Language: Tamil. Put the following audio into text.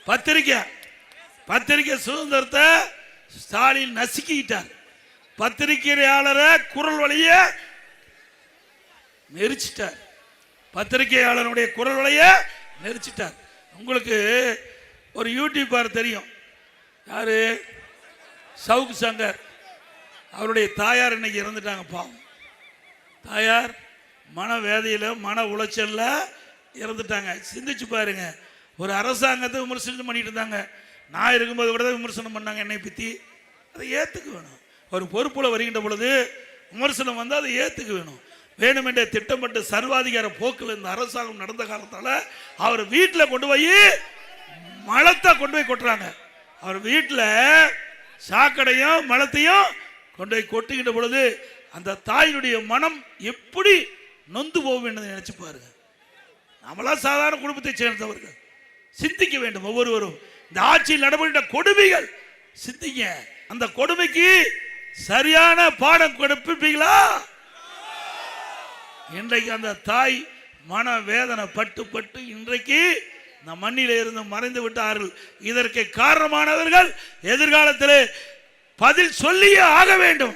பத்திரிக்கை சுதந்திரத்தை ஸ்டாலின் நசுக்கிட்டார். பத்திரிகையாளரை குரல் வழிய நெரிச்சிட்டார். பத்திரிகையாளருடைய குரல் வழிய நெரிச்சிட்டார். உங்களுக்கு ஒரு யூடியூபர் தெரியும், யாரு? சவுக் சங்கர். அவருடைய தாயார் இன்னைக்கு இறந்துட்டாங்க. பாவம், தாயார் மனவேதையில் மன உளைச்சல்ல இறந்துட்டாங்க. சிந்திச்சு பாருங்க. ஒரு அரசாங்கத்தை விமர்சனம் பண்ணிட்டு இருந்தாங்க. நான் இருக்கும்போது கூட தான் விமர்சனம் பண்ணாங்க என்னை பற்றி. அதை ஏற்றுக்க வேணும். ஒரு பொறுப்புல வருகின்ற பொழுது விமர்சனம் வந்தால் அதை ஏற்றுக்க வேணும். வேணுமென்றே திட்டமிட்டு சர்வாதிகார போக்கில் இந்த அரசாங்கம் நடந்த காலத்தால் அவர் வீட்டில் கொண்டு போய் மலத்தை கொண்டு போய் கொட்டுறாங்க. அவர் வீட்டில் சாக்கடையும் மலத்தையும் கொண்டு போய் கொட்டுகின்ற பொழுது அந்த தாயினுடைய மனம் எப்படி நொந்து போகும் என்று நினைச்சு பாருங்க. நம்மளாம் சாதாரண குடும்பத்தை சேர்ந்தவர்கள், சிந்திக்க வேண்டும். ஒவ்வொருவரும் இந்த ஆட்சியில் நடைபெற்ற கொடுமைகள் சிந்திங்க. அந்த கொடுமைக்கு சரியான பாடம் கொடுப்பீங்களா? இன்றைக்கு அந்த தாய் மன வேதனை பட்டு இன்றைக்கு இந்த மண்ணில இருந்து மறைந்து விட்டார்கள். இதற்கு காரணமானவர்கள் எதிர்காலத்தில் பதில் சொல்லியே ஆக வேண்டும்.